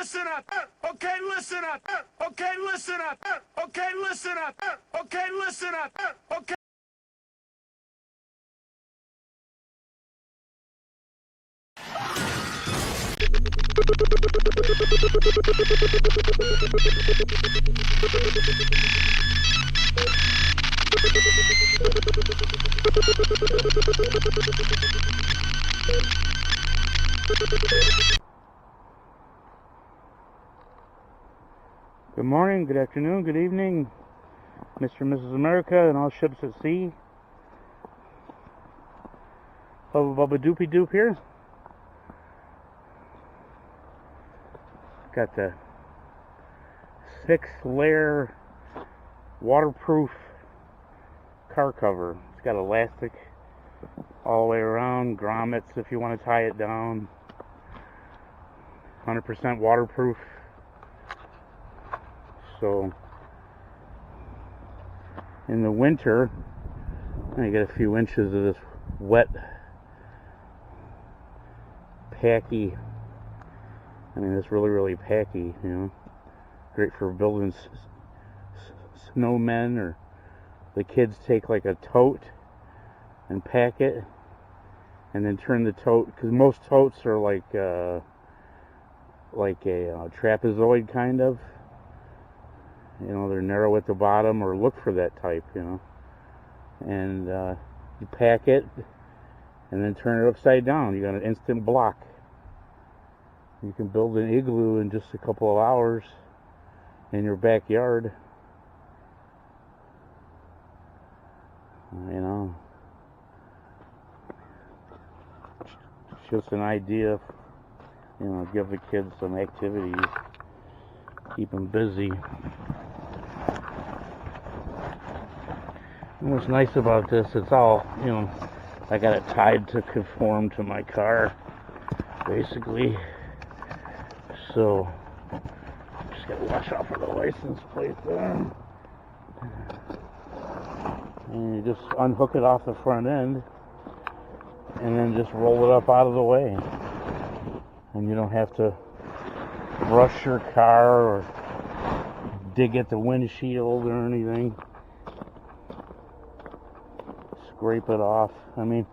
listen up. Okay, listen up. Okay, listen up. Okay, listen up. Okay, listen up. Okay. Good morning, good afternoon, good evening, Mr. and Mrs. America and all ships at sea. Bubba Bubba Doopy Doop here. Got the 6-layer waterproof car cover. It's got elastic all the way around, grommets if you want to tie it down. 100% waterproof. So in the winter, you get a few inches of this wet, packy. I mean, it's really packy, you know. Great for building snowmen, or the kids take like a tote and pack it, and then turn the tote, because most totes are like a trapezoid kind of. You know, they're narrow at the bottom, or look for that type, you know. And you pack it, and then turn it upside down. You got an instant block. You can build an igloo in just a couple of hours in your backyard. You know, just an idea. You know, give the kids some activities, keep them busy. And what's nice about this, it's all, you know, I got it tied to conform to my car, basically. So, just gotta watch out for the license plate there. And you just unhook it off the front end, and then just roll it up out of the way. And you don't have to brush your car or dig at the windshield or anything. Scrape it off. I mean,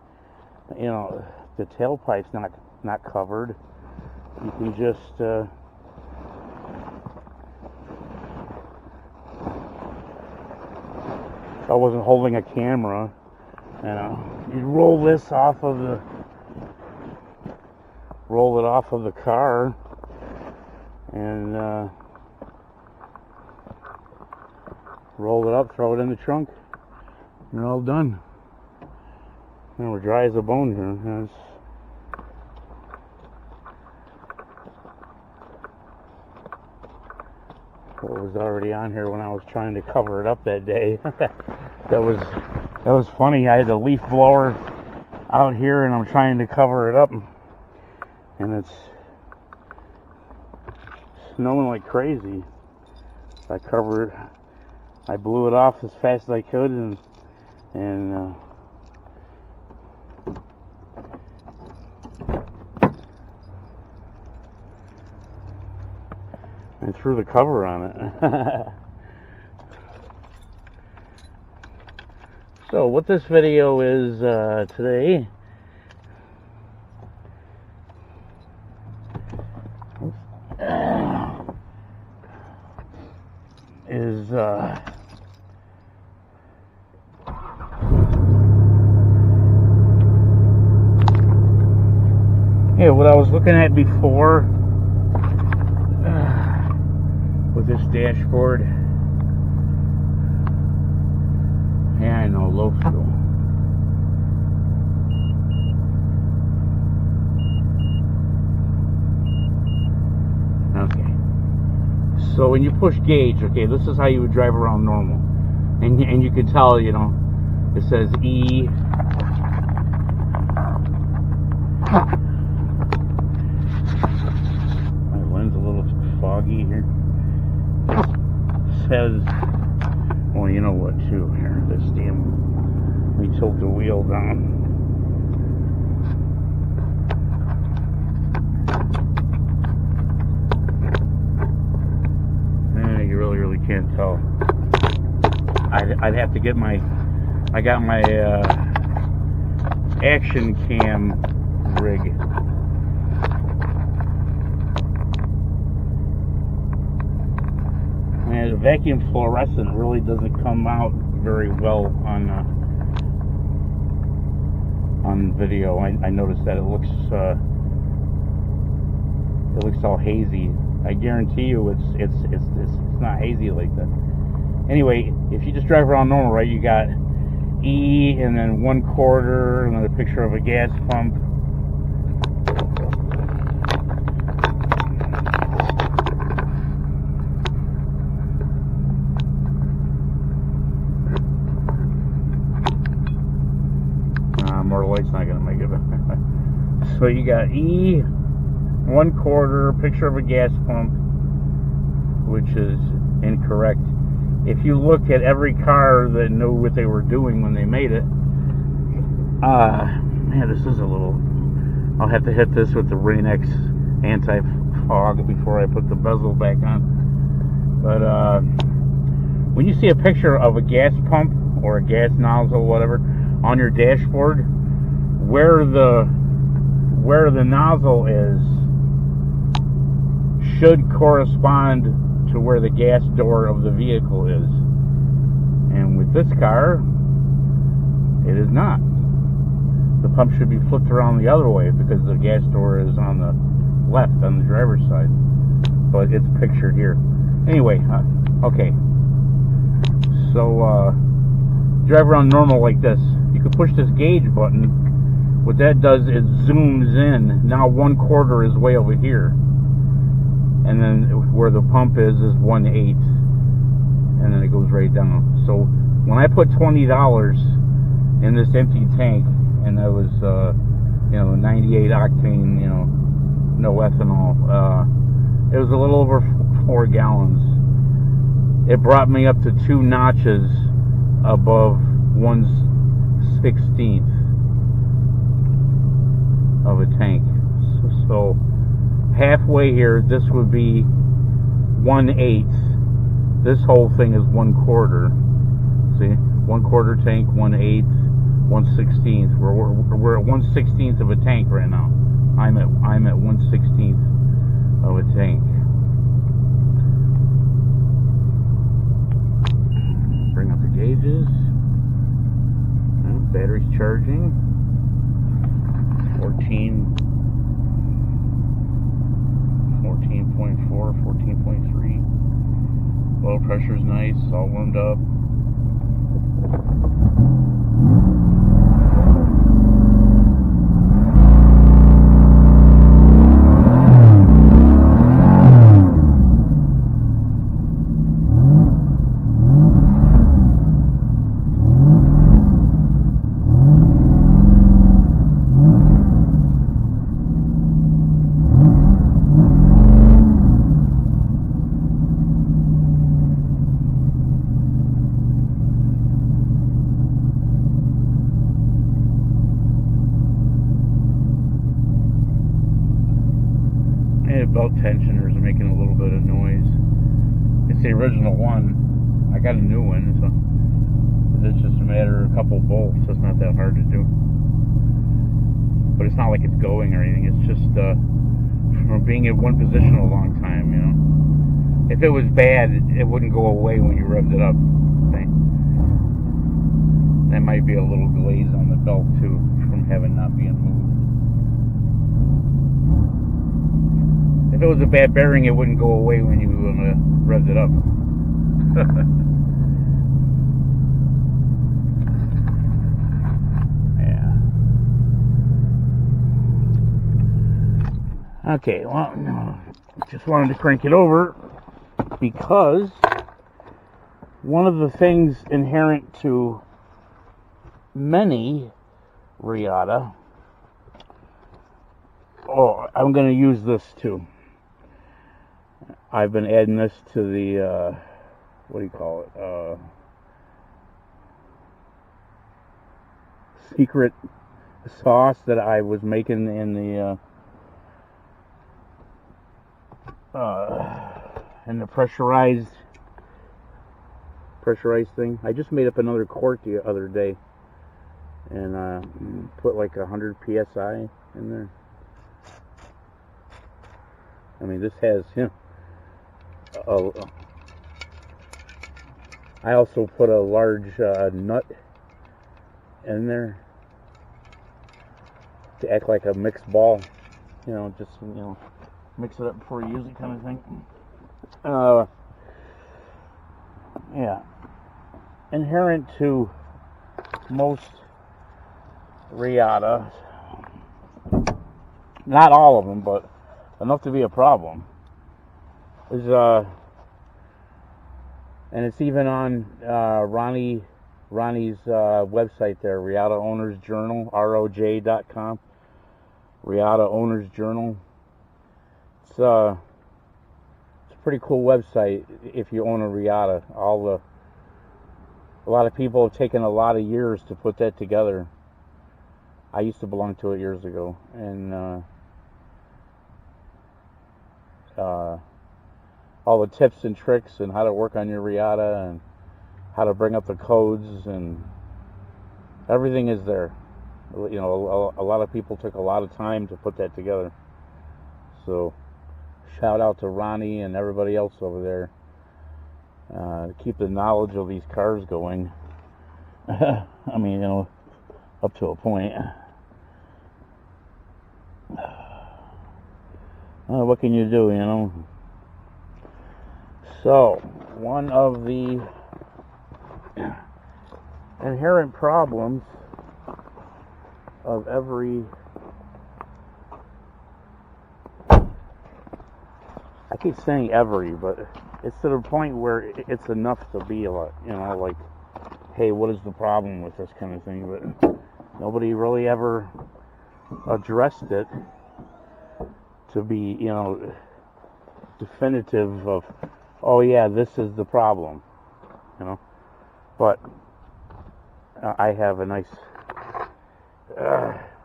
you know, the tailpipe's not covered. You can just I wasn't holding a camera, you know, you roll it off of the car, and roll it up, throw it in the trunk, and you're all done. And we're dry as a bone here. It was already on here when I was trying to cover it up that day. that was funny. I had the leaf blower out here, and I'm trying to cover it up, and it's snowing like crazy. I blew it off as fast as I could, and threw the cover on it. So what this video is today is what I was looking at before with this dashboard. Yeah, I know, low fuel. Okay. So when you push gauge, okay, this is how you would drive around normal. And you can tell, you know, it says E. My lens a little foggy here. It says, well, you know what, too, here, this damn, let me tilt the wheel down. can't tell. I'd have to get my, I got my action cam rig. And the vacuum fluorescent really doesn't come out very well on video. I noticed that it looks all hazy. I guarantee you it's not hazy like that. Anyway, if you just drive around normal, right, you got E and then 1/4 and then a picture of a gas pump. More light's not gonna make it. So you got E, 1/4, picture of a gas pump, which is incorrect. If you look at every car that knew what they were doing when they made it, man, this is a little, I'll have to hit this with the Rain-X anti-fog before I put the bezel back on. But when you see a picture of a gas pump or a gas nozzle, whatever, on your dashboard, where the nozzle is should correspond to where the gas door of the vehicle is. And with this car, it is not. The pump should be flipped around the other way because the gas door is on the left, on the driver's side. But it's pictured here. Anyway, okay. So, drive around normal like this. You can push this gauge button. What that does is zooms in. Now 1/4 is way over here. And then where the pump is 1/8, and then it goes right down. So when I put $20 in this empty tank, and that was 98 octane, no ethanol, it was a little over 4 gallons. It brought me up to 2 notches above 1/16 of a tank. So halfway here, this would be 1/8. This whole thing is 1/4. See, 1/4 tank, 1/8, 1/16. We're at 1/16 of a tank right now. I'm at 1/16 of a tank. Bring up the gauges. Battery's charging. 14.4, 14.3. Oil pressure's nice, all warmed up. Belt tensioners are making a little bit of noise. It's the original one. I got a new one, so it's just a matter of a couple bolts. It's not that hard to do. But it's not like it's going or anything. It's just from being in one position a long time, If it was bad, it wouldn't go away when you revved it up. Okay? That might be a little glaze on the belt too, from having not being moved. If it was a bad bearing, it wouldn't go away when you revved it up. Yeah. Okay, well, no, just wanted to crank it over because one of the things inherent to many Riata, I'm going to use this too. I've been adding this to the, what do you call it, secret sauce that I was making in the pressurized pressurized thing. I just made up another quart the other day, and put like 100 psi in there. I mean, this has, I also put a large nut in there to act like a mixed ball. Just mix it up before you use it, kind of thing. Yeah. Inherent to most Riata, not all of them, but enough to be a problem, is and it's even on Ronnie's website there, Riata Owners Journal, ROJ.com, Riata Owners Journal. It's a pretty cool website if you own a Riata. A lot of people have taken a lot of years to put that together. I used to belong to it years ago, and all the tips and tricks and how to work on your Riata and how to bring up the codes and everything is there. A lot of people took a lot of time to put that together. So shout out to Ronnie and everybody else over there to keep the knowledge of these cars going. I mean, up to a point. What can you do, So, one of the inherent problems of every, I keep saying every, but it's to the point where it's enough to be a lot, like, hey, what is the problem with this kind of thing? But nobody really ever addressed it to be, definitive of, oh yeah, this is the problem, But I have a nice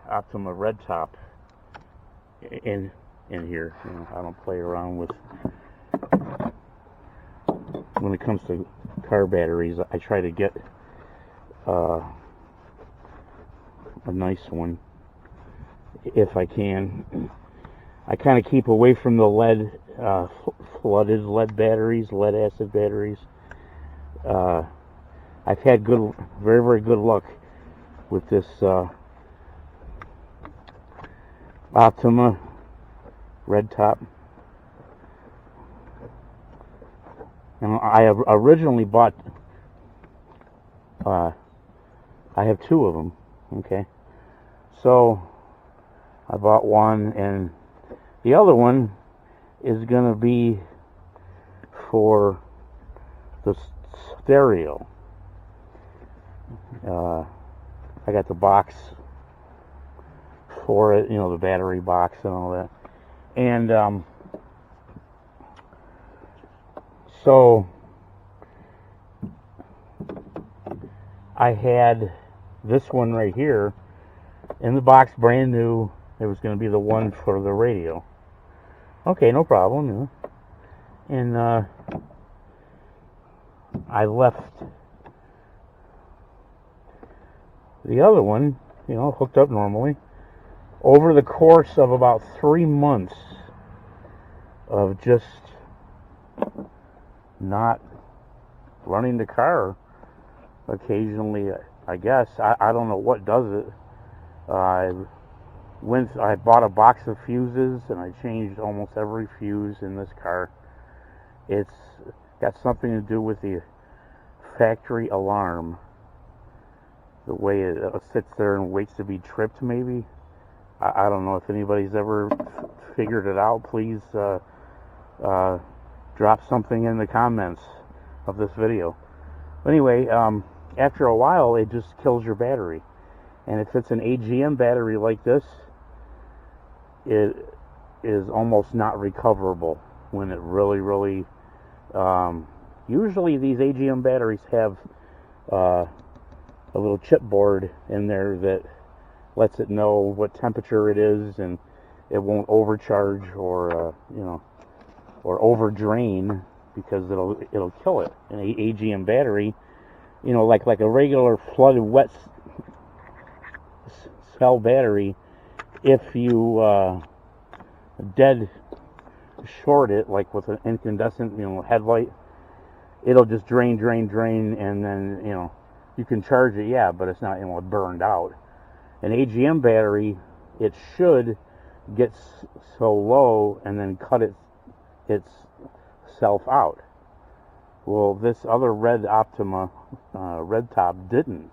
Optima red top in here. I don't play around with, when it comes to car batteries. I try to get a nice one if I can. I kind of keep away from the lead, flooded lead batteries, lead acid batteries. I've had very, very good luck with this Optima red top. And I originally bought, I have two of them, okay? So I bought one, and the other one is going to be for the stereo. I got the box for it, the battery box and all that. And so I had this one right here in the box, brand new. It was going to be the one for the radio. Okay, no problem. And I left the other one, hooked up normally. Over the course of about 3 months of just not running the car occasionally, I guess. I don't know what does it. I bought a box of fuses, and I changed almost every fuse in this car. It's got something to do with the factory alarm. The way it sits there and waits to be tripped, maybe. I don't know if anybody's ever figured it out. Please drop something in the comments of this video. Anyway, after a while, it just kills your battery. And if it's an AGM battery like this, it is almost not recoverable when it really, really... usually these AGM batteries have a little chipboard in there that lets it know what temperature it is, and it won't overcharge or or over drain because it'll kill it. An AGM battery, like a regular flooded wet cell battery, if you dead short it, like with an incandescent headlight, it'll just drain, and then you can charge it, yeah, but it's not burned out. An AGM battery, it should get so low and then cut itself out. Well, this other red Optima red top didn't.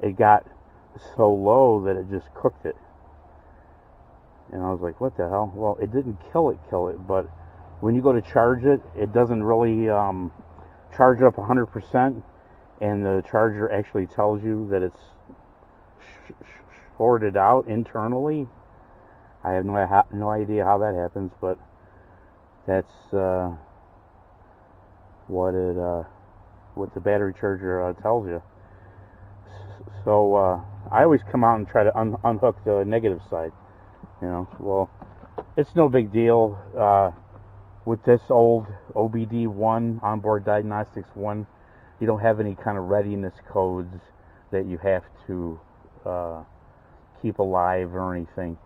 It got so low that it just cooked it. And I was like, what the hell? Well, it didn't kill it, but when you go to charge it, it doesn't really charge up 100%, and the charger actually tells you that it's shorted out internally. I have no idea how that happens, but that's what the battery charger tells you. So I always come out and try to unhook the negative side. Well, it's no big deal. With this old OBD1, onboard diagnostics 1, you don't have any kind of readiness codes that you have to keep alive or anything.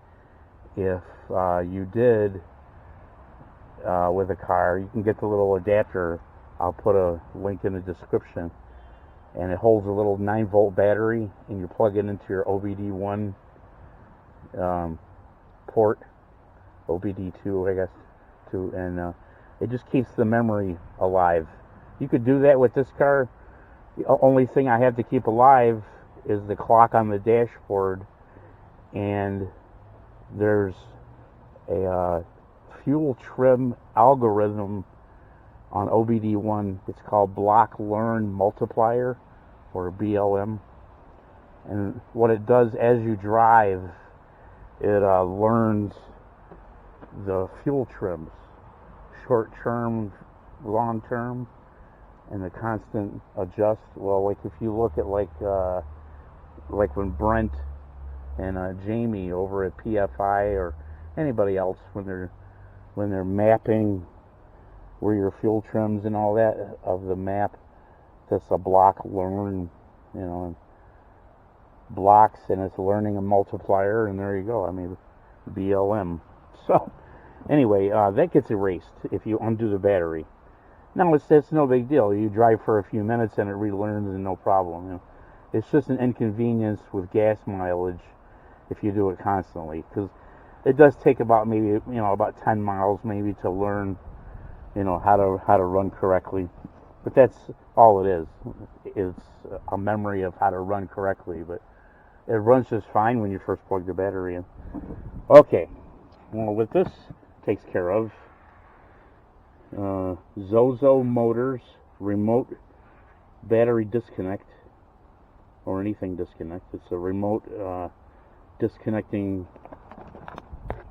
If you did with a car, you can get the little adapter. I'll put a link in the description, and it holds a little 9-volt battery, and you plug it into your OBD1 port, OBD2, I guess, too, and it just keeps the memory alive. You could do that with this car. The only thing I have to keep alive is the clock on the dashboard, and there's a fuel trim algorithm on OBD1. It's called Block Learn Multiplier, or BLM. And what it does as you drive, it learns the fuel trims, short term, long term, and the constant adjust. Well, like if you look at like when Brent and Jamie over at PFI, or anybody else, when they're mapping where your fuel trims and all that of the map, that's a block learn, blocks, and it's learning a multiplier, and there you go. I mean, BLM. So anyway, that gets erased if you undo the battery. Now it's no big deal. You drive for a few minutes and it relearns, and no problem. It's just an inconvenience with gas mileage if you do it constantly, because it does take about maybe about 10 miles maybe to learn how to run correctly. But that's all it is. It's a memory of how to run correctly, but it runs just fine when you first plug the battery in. Okay, well, with this takes care of Zozo Motors remote battery disconnect, or anything disconnect. It's a remote disconnecting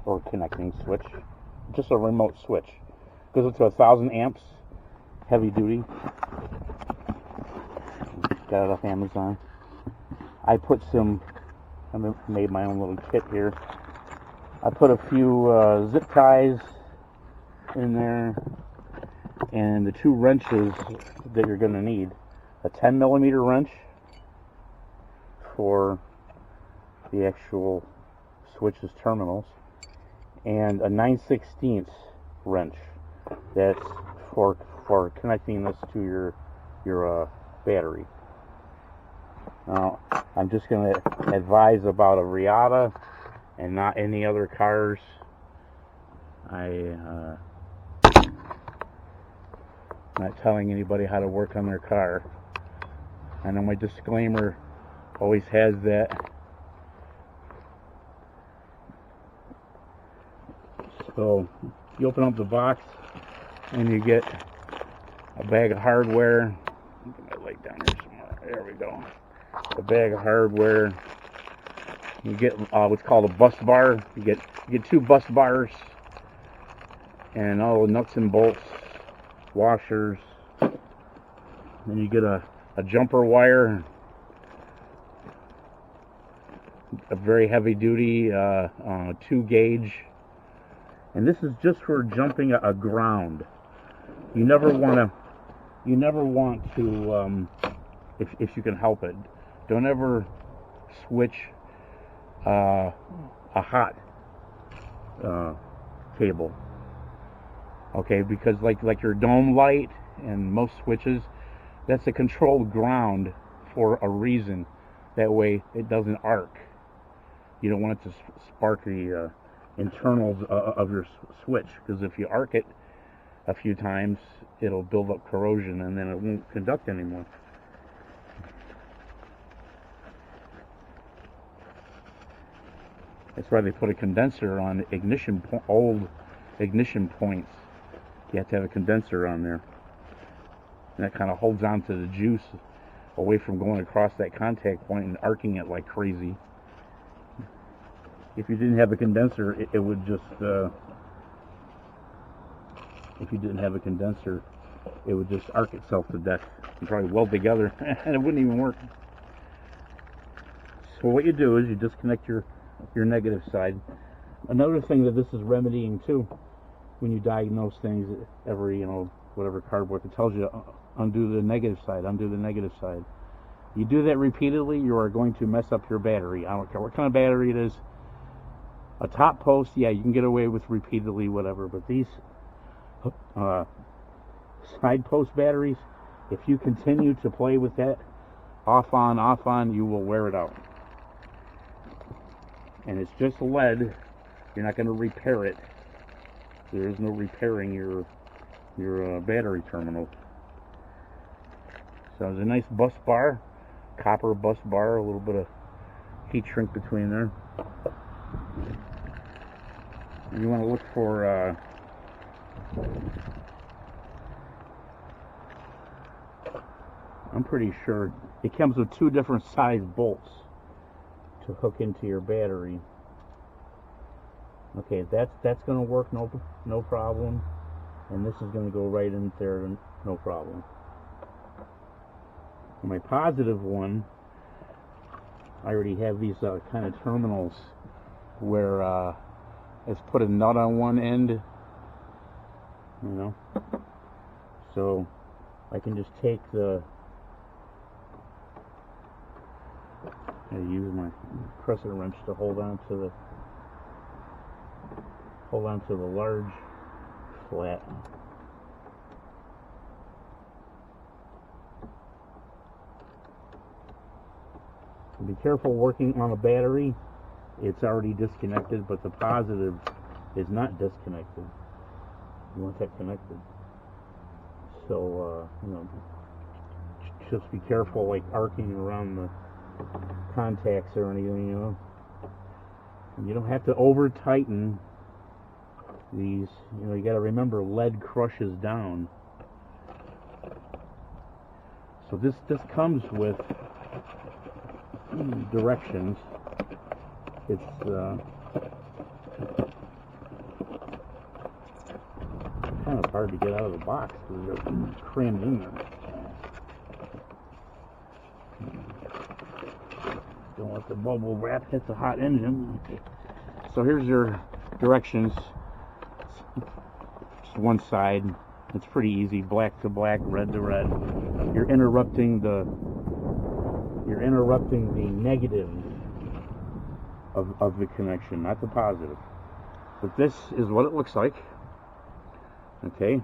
or connecting switch, just a remote switch. Goes up to 1,000 amps, heavy duty. Got it off Amazon. I made my own little kit here. I put a few zip ties in there, and the 2 wrenches that you're going to need. A 10mm wrench for the actual switch's terminals, and a 9/16 wrench that's for connecting this to your battery. Now, I'm just going to advise about a Riata and not any other cars. I'm not telling anybody how to work on their car. I know my disclaimer always has that. So you open up the box and you get a bag of hardware. Get my light down here somewhere. There we go. A bag of hardware. You get what's called a bus bar. You get 2 bus bars and all the nuts and bolts, washers. Then you get a jumper wire, a very heavy duty 2 gauge, and this is just for jumping a ground. You never want to, if you can help it, don't ever switch a hot cable. Okay, because like your dome light and most switches, that's a controlled ground for a reason. That way it doesn't arc. You don't want it to spark the internals of your switch, because if you arc it a few times, it'll build up corrosion and then it won't conduct anymore. That's why they put a condenser on old ignition points. You have to have a condenser on there, and that kind of holds on to the juice away from going across that contact point and arcing it like crazy. If you didn't have a condenser, it would just if you didn't have a condenser, it would just arc itself to death and probably weld together and it wouldn't even work. So what you do is you disconnect your negative side. Another thing that this is remedying too, when you diagnose things, every whatever cardboard, it tells you undo the negative side, undo the negative side. You do that repeatedly, you are going to mess up your battery. I don't care what kind of battery it is. A top post, yeah, you can get away with repeatedly, whatever, but these side post batteries, if you continue to play with that off on, you will wear it out. And it's just lead. You're not going to repair it. There is no repairing your battery terminals. So there's a nice bus bar, copper bus bar, a little bit of heat shrink between there. And you want to look for I'm pretty sure it comes with two different size bolts to hook into your battery. Okay, that's going to work no problem, and this is going to go right in there, no problem. My positive one, I already have these kind of terminals where it's put a nut on one end, so I can just take I use my crescent wrench to hold on to the large flat. Be careful working on a battery. It's already disconnected, but the positive is not disconnected. You want that connected. So, just be careful, like arcing around the contacts or anything, And you don't have to over tighten these. You got to remember, lead crushes down. So this comes with directions. It's kind of hard to get out of the box because they're crammed in there. Don't let the bubble wrap hit the hot engine. Okay. So here's your directions. Just one side. It's pretty easy. Black to black, red to red. You're interrupting the negative of the connection, not the positive. But this is what it looks like. Okay.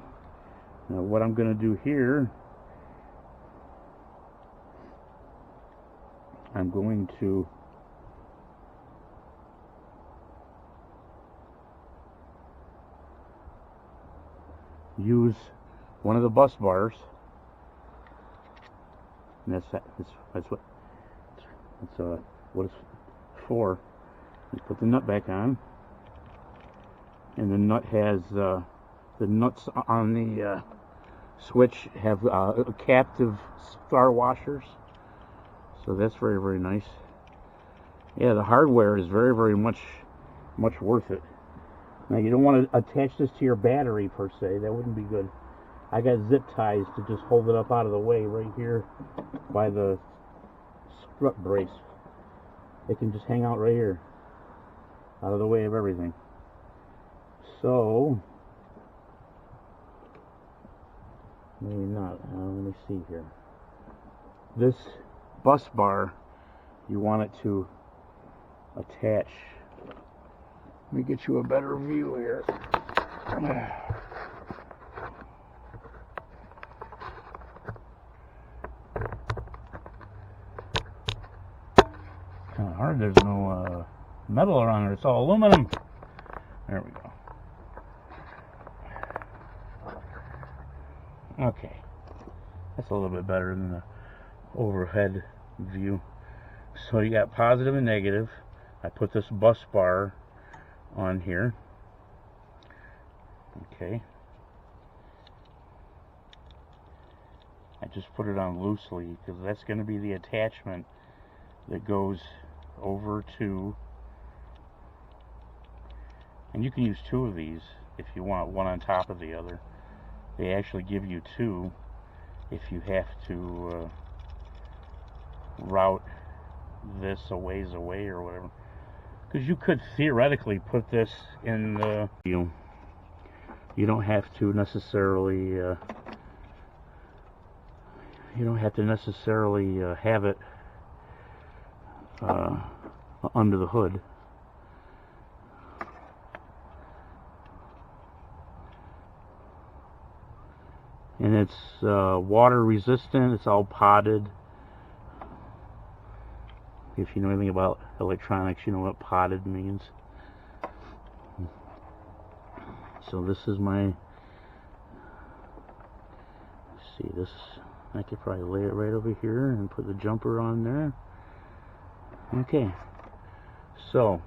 Now what I'm going to do here, I'm going to use one of the bus bars, and that's what it's for. You put the nut back on, and the nut has the nuts on the switch have captive star washers, so that's very, very nice. Yeah, the hardware is very, very much worth it. Now you don't want to attach this to your battery per se. That wouldn't be good. I got zip ties to just hold it up out of the way right here by the strut brace. It can just hang out right here, out of the way of everything. So Maybe not. Let me see here. This bus bar, you want it to attach. Let me get you a better view here. Kind of hard. There's no metal around it. It's all aluminum. There we go. Okay, that's a little bit better than the overhead view. So you got positive and negative. I put this bus bar on here. Okay. I just put it on loosely because that's going to be the attachment that goes over to, and you can use two of these if you want, one on top of the other. They actually give you two if you have to route this a ways away or whatever. Because you could theoretically put this in the, you don't have to necessarily have it under the hood. And it's water resistant. It's all potted. If you know anything about electronics, you know what potted means. So this is my, let's see, this, I could probably lay it right over here and put the jumper on there. Okay, so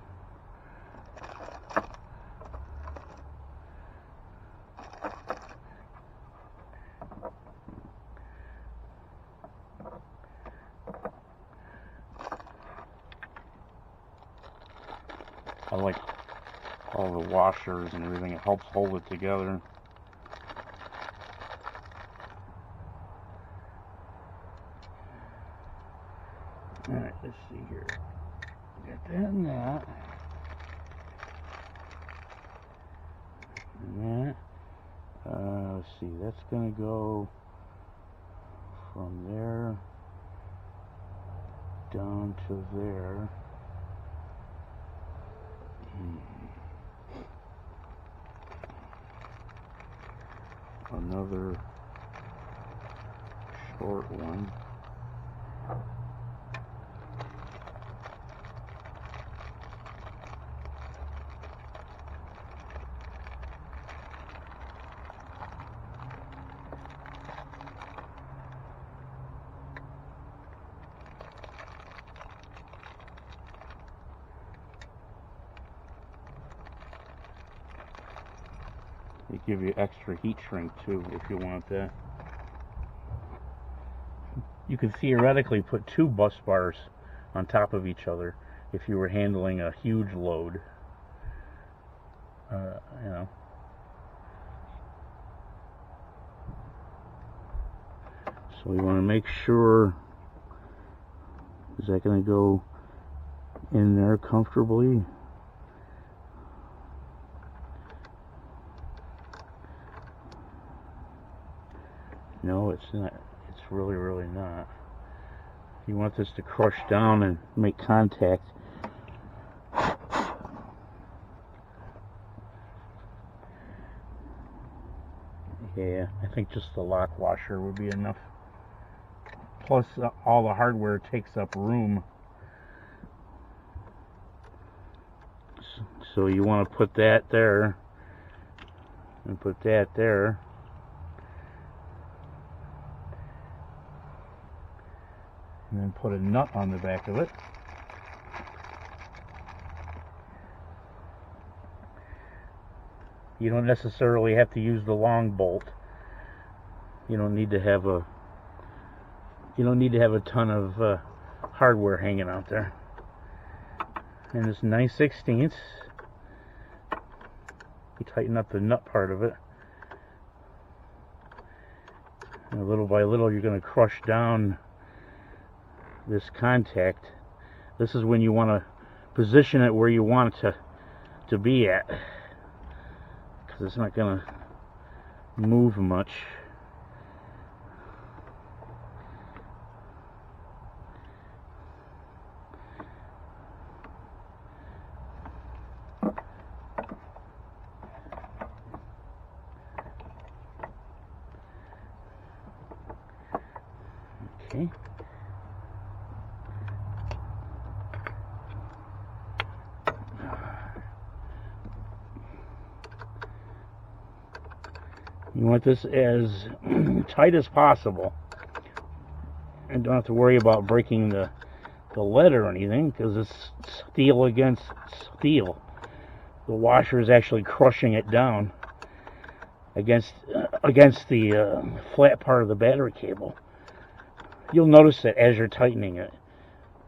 I like all the washers and everything. It helps hold it together. Alright, let's see here. Got that and that. And that. Let's see, that's going to go from there down to there. Another short one. They give you extra heat shrink too if you want that. You could theoretically put two bus bars on top of each other if you were handling a huge load. You know. So we want to make sure, is that going to go in there comfortably? No, it's not. It's really not. You want this to crush down and make contact. Yeah, I think just the lock washer would be enough. Plus, all the hardware takes up room. So you want to put that there, and put that there. And then put a nut on the back of it. You don't necessarily have to use the long bolt. You don't need to have a ton of hardware hanging out there. And this 9/16, you tighten up the nut part of it. And little by little, you're going to crush down this contact. This is when you want to position it where you want it to be at, because it's not going to move much. Okay. You want this as tight as possible, and don't have to worry about breaking the lead or anything, because it's steel against steel. The washer is actually crushing it down against the flat part of the battery cable. You'll notice it as you're tightening it.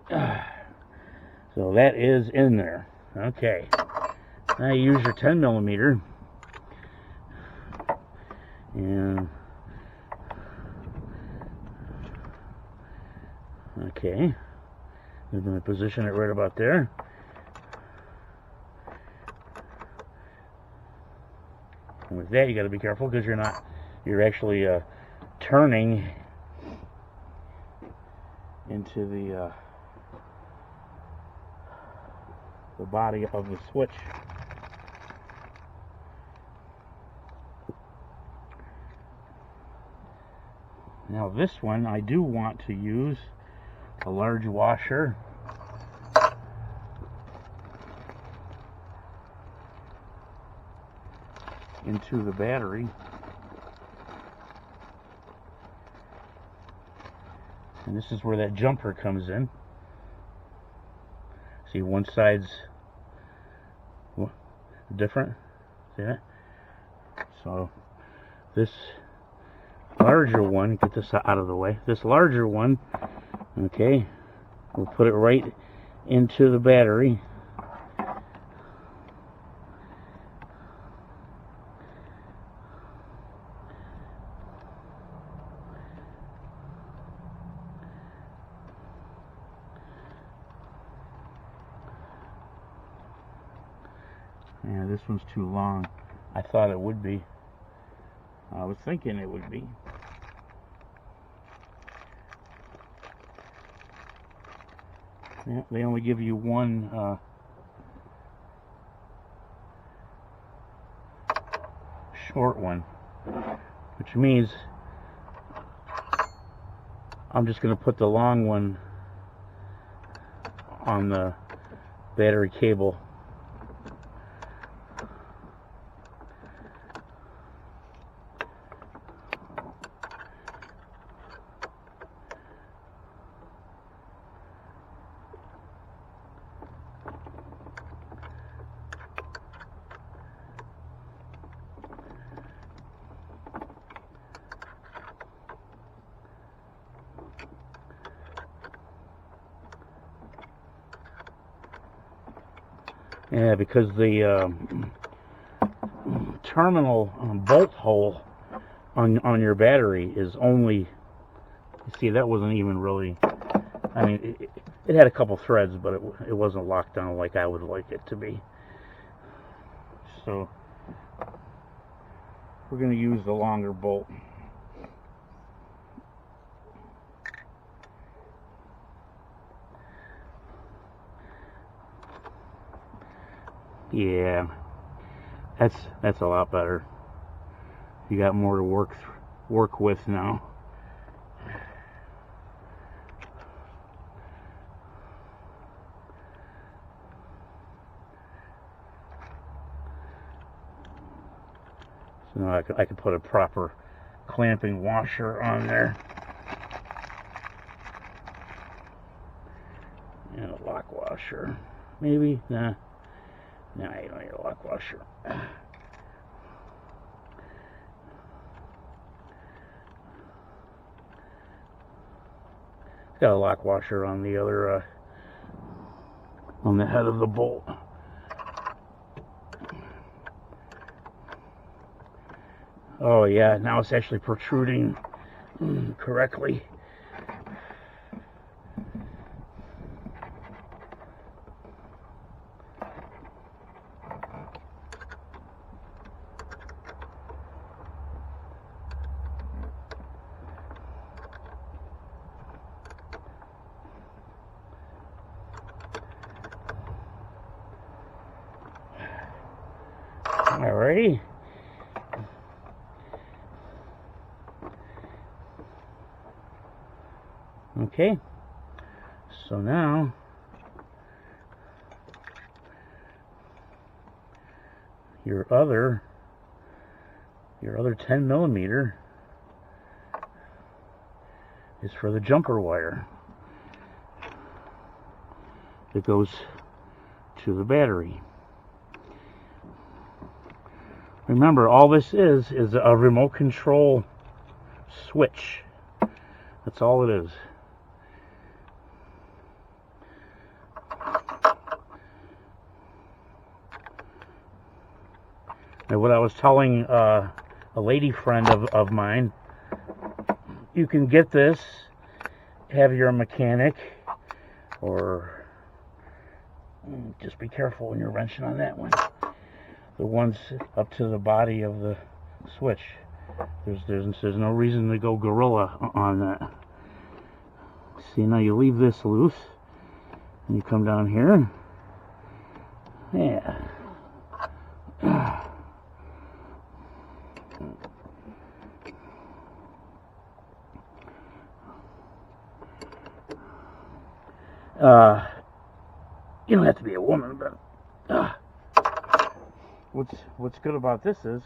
So that is in there. Okay. Now you use your 10 millimeter. And okay. I'm going to position it right about there. And with that, you got to be careful because you're actually turning into the body of the switch. Now this one, I do want to use a large washer into the battery. And this is where that jumper comes in. See, one side's different. See that? So this larger one, get this out of the way. This larger one, okay, we'll put it right into the battery. Yeah, this one's too long. I thought it would be. I was thinking it would be. Yeah, they only give you one short one, which means I'm just going to put the long one on the battery cable. Yeah, because the terminal bolt hole on your battery is only, you see, that wasn't even really, I mean, it had a couple threads, but it wasn't locked down like I would like it to be. So we're going to use the longer bolt. Yeah, that's a lot better. You got more to work with now. So now I can put a proper clamping washer on there. And a lock washer. Maybe? Nah. Nah, you don't need a lock washer. Got a lock washer on the other, on the head of the bolt. Oh yeah, now it's actually protruding correctly. Alrighty. Okay, so now your other 10 millimeter is for the jumper wire that goes to the battery. Remember, all this is a remote control switch. That's all it is. And what I was telling a lady friend of mine, you can get this, have your mechanic, or just be careful when you're wrenching on that one. The ones up to the body of the switch. There's no reason to go gorilla on that. See, now you leave this loose, and you come down here. Yeah. You don't have to be a woman, but what's good about this is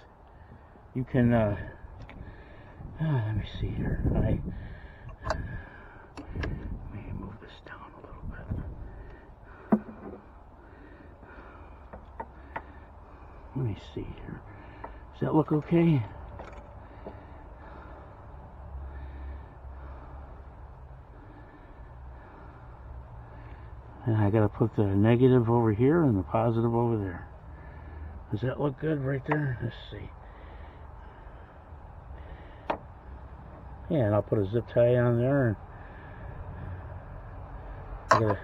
you can let me see here. Let me move this down a little bit. Let me see here. Does that look okay? And I gotta put the negative over here and the positive over there. Does that look good right there? Let's see. Yeah, and I'll put a zip tie on there. I gotta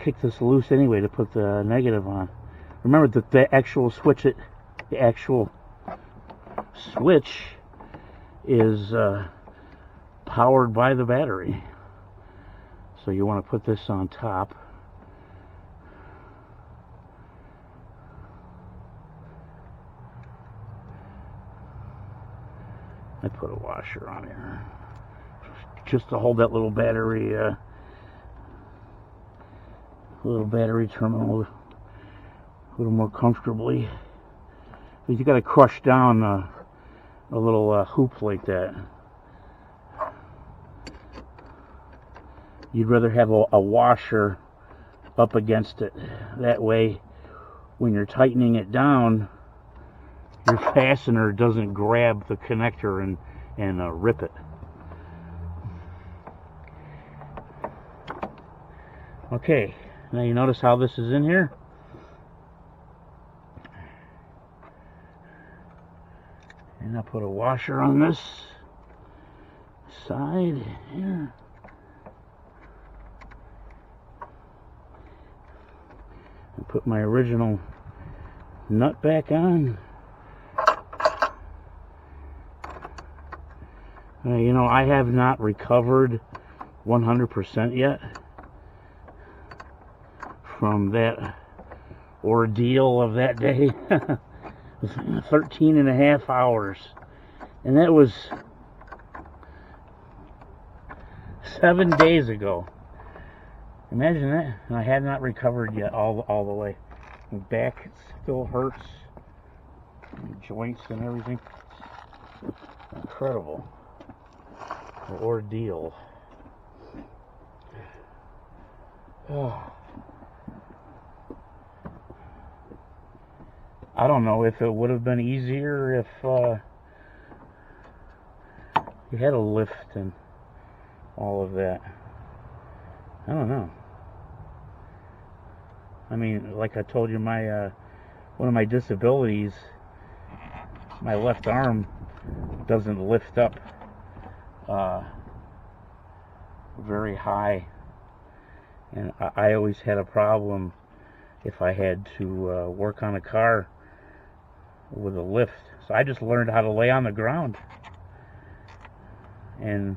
kick this loose anyway to put the negative on. Remember that the actual switch is powered by the battery. So you want to put this on top. I put a washer on here just to hold that little battery terminal a little more comfortably. But you got to crush down a little hoop like that. You'd rather have a washer up against it. That way, when you're tightening it down, your fastener doesn't grab the connector and rip it. Okay, now you notice how this is in here? And I put a washer on this side here. And put my original nut back on. You know, I have not recovered 100% yet from that ordeal of that day. It was 13 and a half hours. And that was 7 days ago. Imagine that. And I had not recovered yet all the way. My back still hurts. And joints and everything. Incredible. The ordeal. Oh. I don't know if it would have been easier if you had a lift and all of that. I don't know. I mean, like I told you, my one of my disabilities, my left arm doesn't lift up very high, and I always had a problem if I had to work on a car with a lift. So I just learned how to lay on the ground, and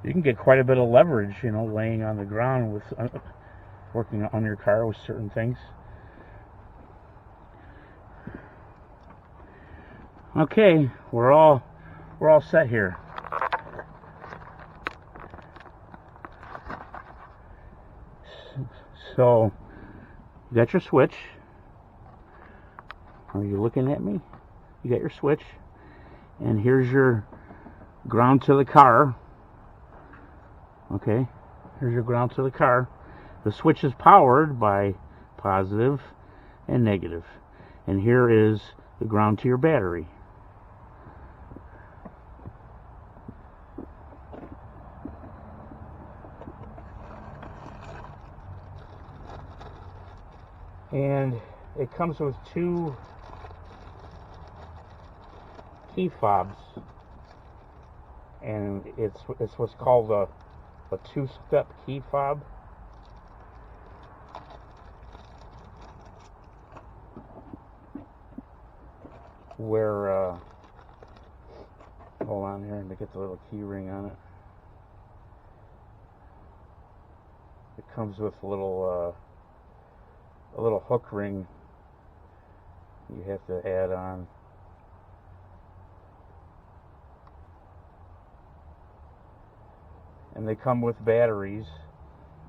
you can get quite a bit of leverage, you know, laying on the ground with working on your car with certain things. Okay, we're all set here. So you got your switch. Are you looking at me? You got your switch, and here's your ground to the car. Okay, here's your ground to the car. The switch is powered by positive and negative, and here is the ground to your battery. And it comes with two key fobs, and it's what's called a two-step key fob. Where hold on here to get the little key ring on it. It comes with a little hook ring you have to add on. And they come with batteries.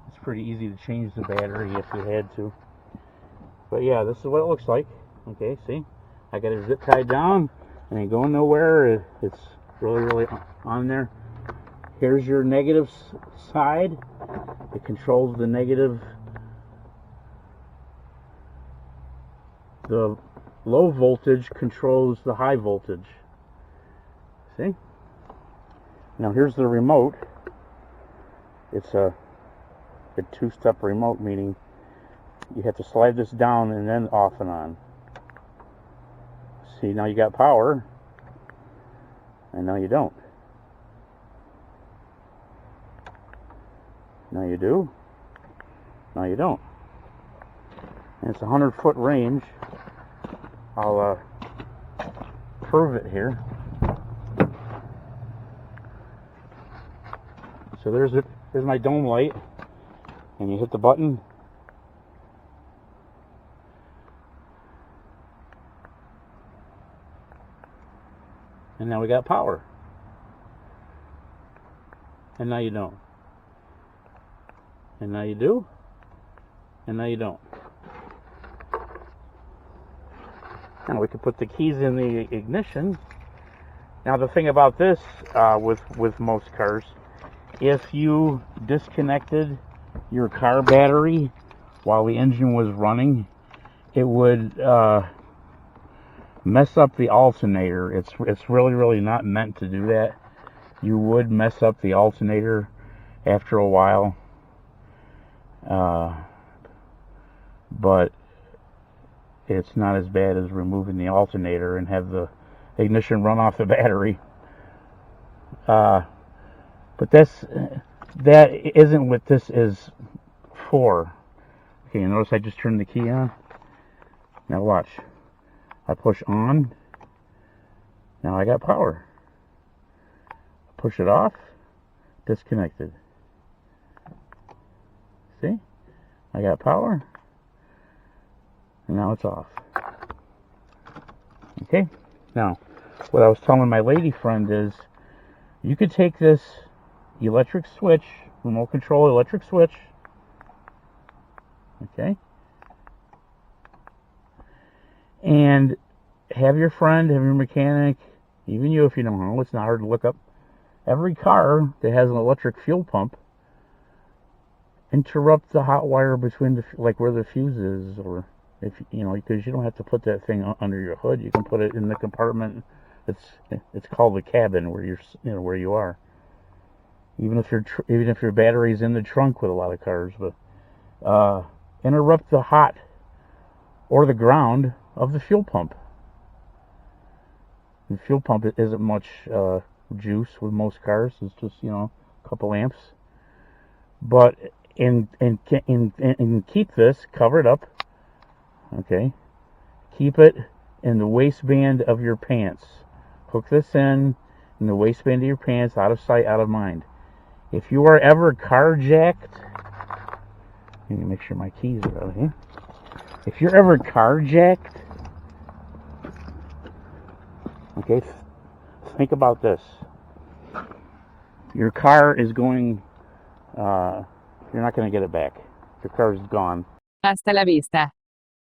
It's pretty easy to change the battery if you had to. But yeah, this is what it looks like. Okay, see? I got it zip tied down. It ain't going nowhere. It's really on there. Here's your negative side. It controls the negative. The low voltage controls the high voltage. See? Now here's the remote. It's a two-step remote, meaning you have to slide this down and then off and on. See, now you got power, and now you don't. Now you do. Now you don't. And it's a 100-foot range. I'll prove it here. So there's my dome light, and you hit the button, and now we got power. And now you don't. And now you do. And now you don't. Now we can put the keys in the ignition. Now the thing about this, with most cars, if you disconnected your car battery while the engine was running, it would mess up the alternator. It's really not meant to do that. You would mess up the alternator after a while, but it's not as bad as removing the alternator and have the ignition run off the battery. But that isn't what this is for. Okay, you notice I just turned the key on? Now watch. I push on. Now I got power. Push it off. Disconnected. See? I got power. And now it's off. Okay? Now, what I was telling my lady friend is, you could take this electric switch, remote control electric switch, okay, and have your friend, have your mechanic, even you if you don't know, it's not hard to look up, every car that has an electric fuel pump, interrupt the hot wire between the, like where the fuse is, or if you know, because you don't have to put that thing under your hood, you can put it in the compartment. It's called the cabin, where where you are. Even if your battery's in the trunk with a lot of cars, but interrupt the hot or the ground of the fuel pump. The fuel pump isn't much juice with most cars. It's just a couple amps. But and keep this covered up. Okay, keep it in the waistband of your pants. Hook this in the waistband of your pants, out of sight, out of mind. If you are ever carjacked, let me make sure my keys are out here. If you're ever carjacked, okay, think about this. Your car is going, you're not going to get it back. Your car's gone. Hasta la vista.